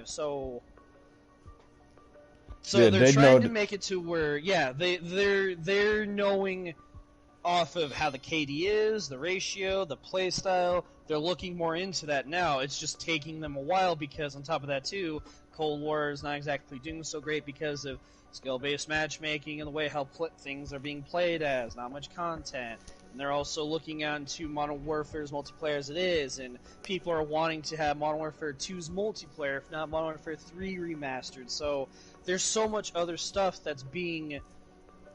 So Yeah, they're they know. trying to make it to where, yeah, they're knowing off of how the KD is, the ratio, the play style. They're looking more into that now. It's just taking them a while because on top of that too, Cold War is not exactly doing so great because of skill-based matchmaking and the way how things are being played as, not much content. And they're also looking into Modern Warfare's multiplayer as it is, and people are wanting to have Modern Warfare 2's multiplayer, if not Modern Warfare 3 remastered. So there's so much other stuff that's being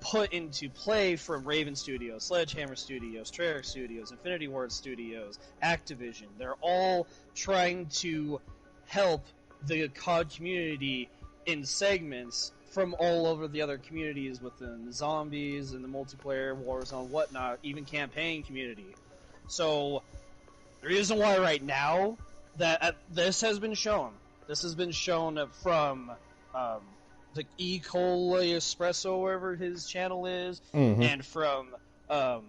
put into play from Raven Studios, Sledgehammer Studios, Treyarch Studios, Infinity Ward Studios, Activision. They're all trying to help the COD community in segments from all over the other communities within the zombies and the multiplayer, Warzone, whatnot, even campaign community. So, the reason why right now that this has been shown from the E. Coli Espresso, wherever his channel is, and from the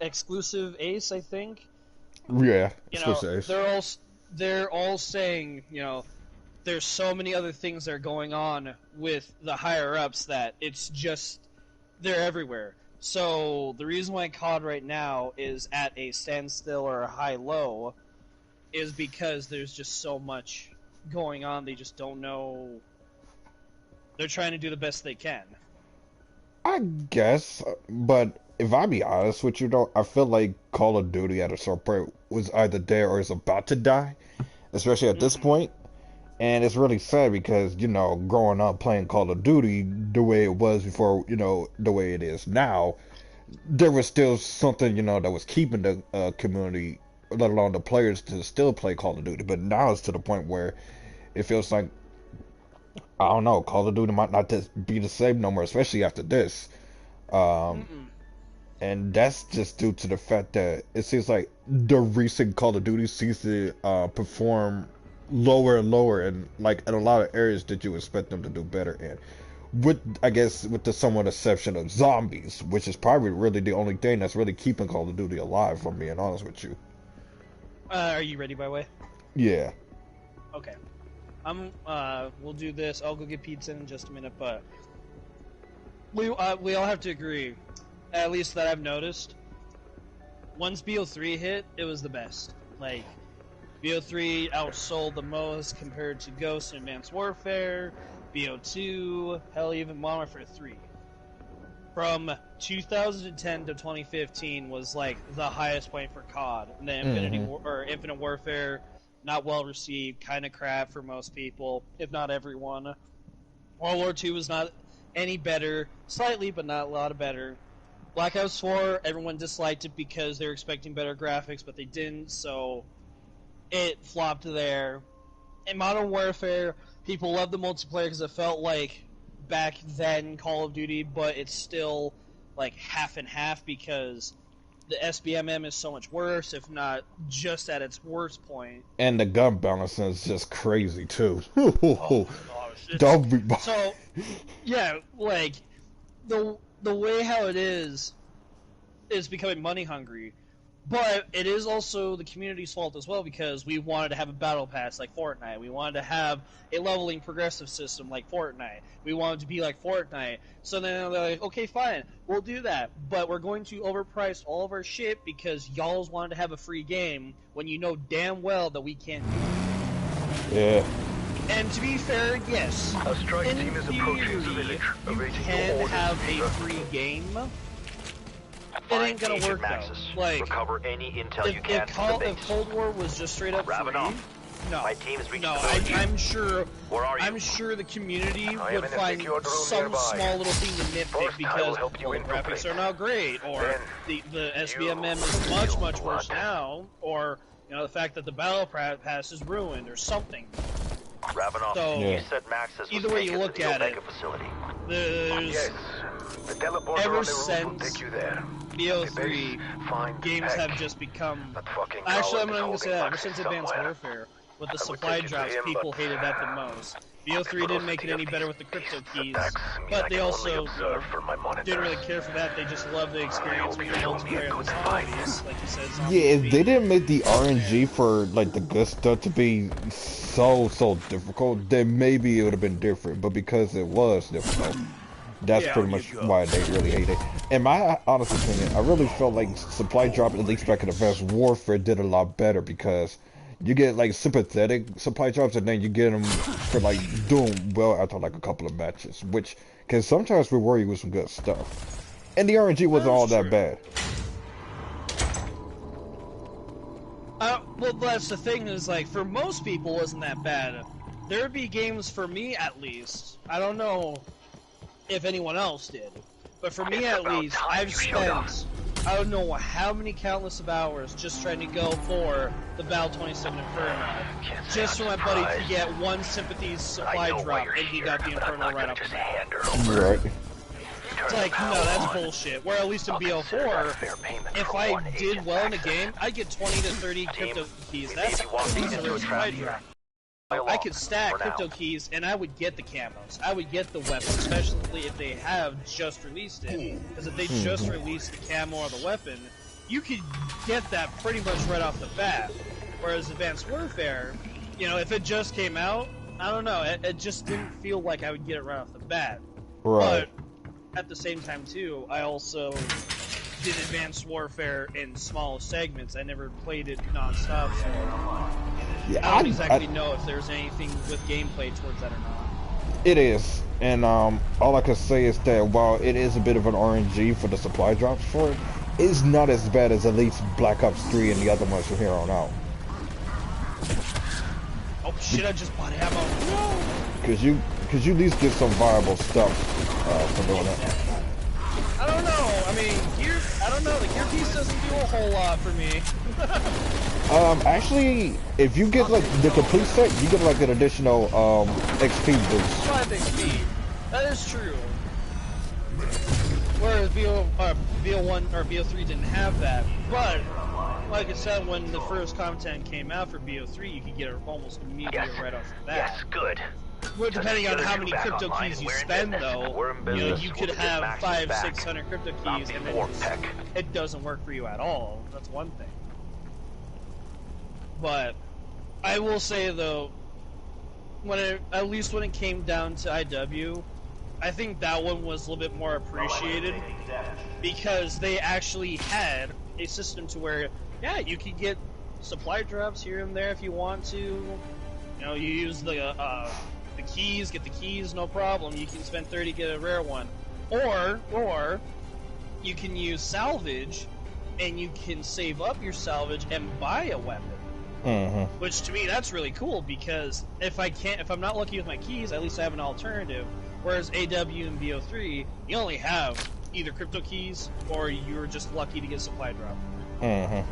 Exclusive Ace, I think. Yeah, Exclusive Ace. They're all saying, there's so many other things that are going on with the higher ups that it's just they're everywhere. So the reason why COD right now is at a standstill or a high-low is because there's just so much going on. They just don't know. They're trying to do the best they can. I guess, but if I be honest with you, though, I feel like Call of Duty at a certain point was either there or is about to die, especially at this point. And it's really sad because, growing up playing Call of Duty the way it was before, the way it is now, there was still something, that was keeping the community, let alone the players, to still play Call of Duty. But now it's to the point where it feels like, I don't know, Call of Duty might not just be the same no more, especially after this. And that's just due to the fact that it seems like the recent Call of Duty seems to perform lower and lower, and like in a lot of areas that you expect them to do better in. I guess with the somewhat exception of zombies, which is probably really the only thing that's really keeping Call of Duty alive, if I'm being honest with you. Are you ready, by the way? Yeah. Okay. We'll do this. I'll go get pizza in just a minute, but we all have to agree, at least that I've noticed, once BO3 hit, it was the best. Like, BO3 outsold the most compared to Ghost and Advanced Warfare, BO2, hell, even Modern Warfare 3. From 2010 to 2015 was like the highest point for COD, and then Infinite Warfare, not well received, kind of crap for most people, if not everyone. World War II was not any better, slightly, but not a lot better. Black Ops 4, everyone disliked it because they were expecting better graphics, but they didn't, so it flopped there. In Modern Warfare, people loved the multiplayer because it felt like back then Call of Duty, but it's still like half and half because the SBMM is so much worse, if not just at its worst point. And the gun balancing is just crazy too. Oh my gosh. So, yeah, like the way how it is becoming money hungry. But it is also the community's fault as well because we wanted to have a battle pass like Fortnite. We wanted to have a leveling progressive system like Fortnite. We wanted to be like Fortnite. So then they're like, okay, fine, we'll do that. But we're going to overprice all of our shit because y'all wanted to have a free game when you know damn well that we can't do it. Yeah. And to be fair, yes, a strike team is approaching the village. You can have a free game. It ain't gonna work though. Like, recover any intel you can if Cold War was just straight up free, my team is reaching I'm sure. Where are you? I'm sure the community would find some small little thing to nitpick because the graphics are not great, or the SBMM is much worse now, or the fact that the battle pass is ruined, or something. So either way you look at it, there's ever since BO3, games have just become. Actually, I'm not going to say that. Ever since Advanced Warfare, with the supply drops, people hated that the most. BO3 didn't make it any better with the crypto keys, but they also didn't really care for that. They just loved the experience with the multiplayer and the zombies, like you said. Yeah, if they didn't make the RNG for like the good stuff to be so difficult, then maybe it would have been different. But because it was difficult, that's pretty much why they really hate it. In my honest opinion, I really felt like supply drop, at least back in Advanced Warfare, did a lot better because you get like sympathetic supply drops, and then you get them for like doing well after like a couple of matches, which can sometimes reward you with some good stuff. And the RNG wasn't all that bad. Well, that's the thing is, like, for most people, it wasn't that bad. There would be games, for me at least, I don't know if anyone else did, but for me at least, I've spent, I don't know how many countless of hours just trying to go for the Battle 27 Inferno, just for my buddy to get one sympathy supply drop, and he got the Inferno right off the bat. Right. It's like, no, that's bullshit. Where at least in BO4, if I did well in the game, I'd get 20 to 30 crypto keys. That's a reasonable supply drop. I could stack crypto keys, and I would get the camos. I would get the weapon, especially if they have just released it. Because if they just released the camo or the weapon, you could get that pretty much right off the bat. Whereas Advanced Warfare, you know, if it just came out, I don't know, it just didn't feel like I would get it right off the bat. Right. But at the same time, too, I also did Advanced Warfare in small segments. I never played it non-stop, so yeah, I don't exactly know if there's anything with gameplay towards that or not. It is, and all I can say is that while it is a bit of an RNG for the supply drops for it, it's not as bad as at least Black Ops 3 and the other ones from here on out. Oh shit, I just bought ammo. Cause you at least get some viable stuff for doing that. I don't know. I mean, I don't know. The gear piece doesn't do a whole lot for me. Actually, if you get like the complete set, you get like an additional XP boost. 5 XP. That is true. Whereas BO1 or BO3 didn't have that. But like I said, when the first content came out for BO3, you could get it almost immediately right off the bat. Yes, good. Well, depending on how many crypto keys you spend, though, you know, you could have 500-600 crypto keys, and then it doesn't work for you at all. That's one thing. But I will say, though, at least when it came down to IW, I think that one was a little bit more appreciated because they actually had a system to where, yeah, you could get supply drops here and there if you want to. You know, you use the keys, get the keys, no problem. You can spend 30, get a rare one. Or you can use salvage, and you can save up your salvage and buy a weapon. Mm-hmm. Which to me, that's really cool because if I'm not lucky with my keys, at least I have an alternative. Whereas AW and BO3, you only have either crypto keys or you're just lucky to get supply drop. Mm-hmm.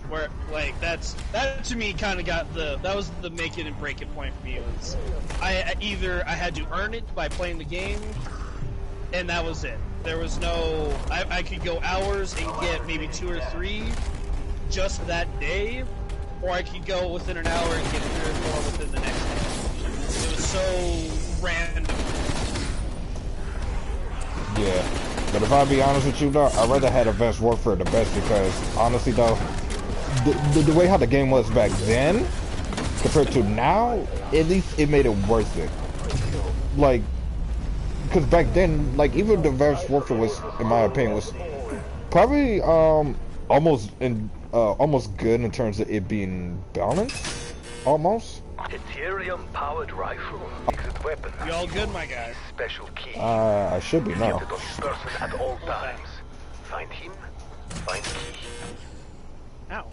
Where, like, that to me kind of got that was the make it and break it point for me. It was, I had to earn it by playing the game, and that was it. There was no, I could go hours and get maybe 2 or 3 just that day, or I could go within an hour and get 3 or 4 within the next day. It was so random. Yeah, but if I be honest with you though, I'd rather had Advanced Warfare the best because honestly though, the way how the game was back then compared to now, at least it made it worth it. Like, because back then, like even the Advanced Warfare was, in my opinion, was probably almost good in terms of it being balanced, almost. Deuterium powered rifle. Exit weapon. You all good, my guy? Special key. I should be now. Keep the person at all times. Find him. Find key. Ow.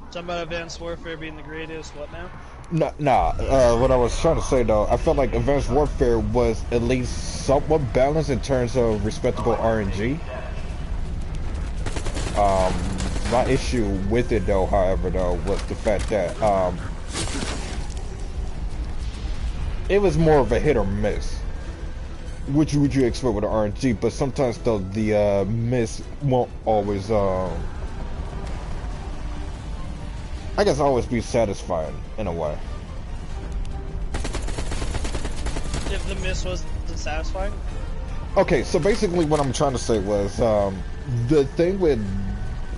Something about Advanced Warfare being the greatest. What now? Nah. What I was trying to say though, I felt like Advanced Warfare was at least somewhat balanced in terms of respectable RNG. My issue with it though, however, was the fact that it was more of a hit or miss. Which would you expect with an RNG? But sometimes though, the miss won't always. I I guess always be satisfying in a way. If the miss was satisfying? Okay, so basically what I'm trying to say was, the thing with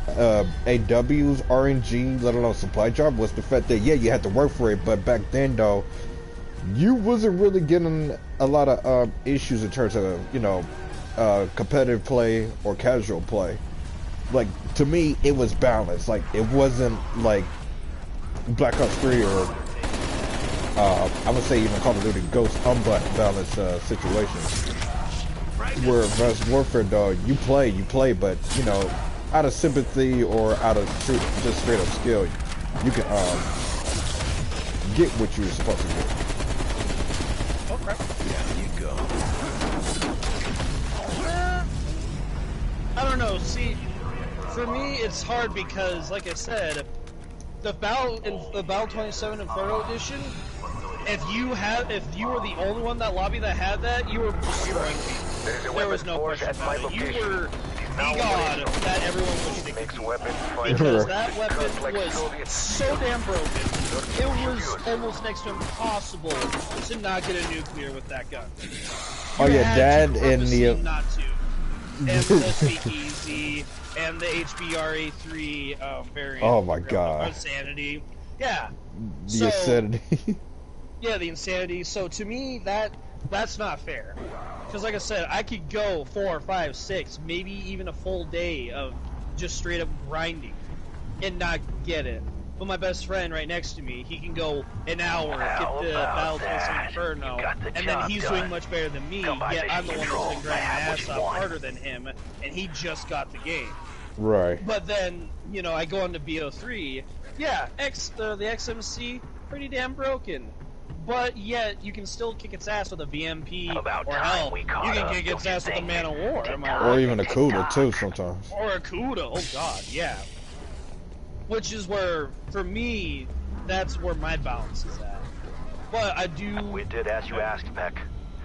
AW's RNG, let alone supply drop, was the fact that, yeah, you had to work for it, but back then, though, you wasn't really getting a lot of issues in terms of, you know, competitive play or casual play. Like, to me, it was balanced. Like, it wasn't like Black Ops 3 or I would say even Call of Duty Ghost unbalanced situations. Where Advanced Warfare, though, you play, but, you know, out of sympathy or out of just straight up skill, you can get what you're supposed to get. Okay. Down you go. I don't know. See, for me, it's hard because, like I said, the Battle 27 Inferno Edition. If you were the only one that lobby that had that, you were destroying me. There was no question about it. You were the god that everyone was sticking to. Because that weapon was so damn broken. It was almost next to impossible to not get a nuclear with that gun. Oh yeah, that and the not to. And the Speakeasy and the HBRA3 variant. Oh my god. Insanity. Yeah. The Insanity. Yeah, the Insanity. So to me, that's not fair. Because like I said, I could go 4, 5, 6, maybe even a full day of just straight up grinding and not get it. But my best friend right next to me, he can go an hour, get the Battle 27 Inferno, and then he's doing much better than me, yet I'm the one that's been grinding my ass off harder than him, and he just got the game. Right. But then, you know, I go on to BO3, yeah, the XMC, pretty damn broken. But yet, you can still kick its ass with a VMP, or hell, you can kick its ass with a Man of War, am I right? Or even a CUDA too sometimes. Or a CUDA, oh god, yeah. Which is where, for me, that's where my balance is at. But I do... We did as you asked, Peck.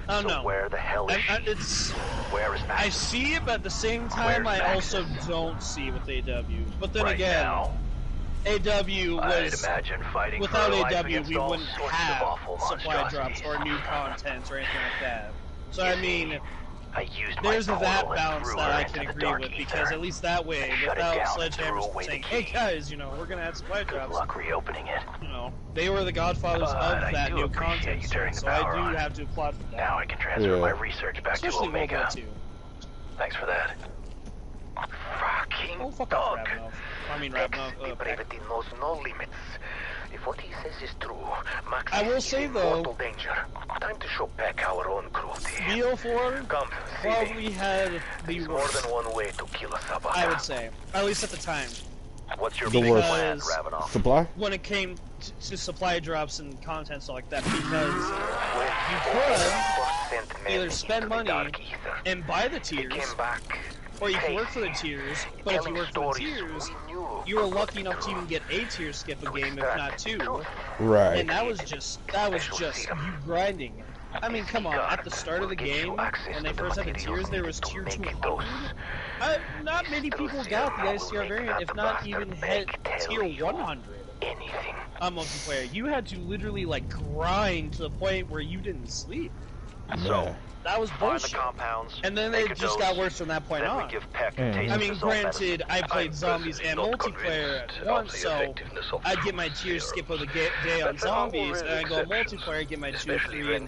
I don't know. Where the hell is she? Where is Max? I see it, but at the same time, I also don't see with AW. But then again, AW was... I'd imagine fighting without for AW, we wouldn't have supply drops or new content or anything like that. So I mean... There's that balance that I can agree with, because at least that way, without Sledgehammer saying, hey guys, you know, we're gonna add supply drops. Good luck reopening it. You know, they were the godfathers of that new content, so I do have to applaud for that. Now I can transfer my research back to Omega. Especially World War II. Thanks for that. Fucking fuck dog. off, Ravnov. I mean, Ravnov. The brevity knows no limits. If what he says is true, Max I will is say in though, mortal danger. Time to show Peck our own cruelty. BO4 Come, probably had the more worst. than one way to kill a Sabaka. I would say, at least at the time. What's your The big worst. plan, Ravnov? Supply? When it came to supply drops and content stuff like that, because you could either spend money and buy the tiers, or you can work for the tiers, but if you work for the tiers, you were lucky enough to even get a tier skip a game, if not two. Right. And that was just you grinding. I mean, come on, at the start of the game, when they first had the tiers, there was tier 200. Not many people got the ICR variant, if not even hit tier 100. On multiplayer, you had to literally like grind to the point where you didn't sleep. So that was bullshit. And then it just got worse from that point on. I mean, granted, I played zombies and multiplayer at once, so I'd get my tier skip of the day on zombies, and I go multiplayer, I'd get my 2, 3, and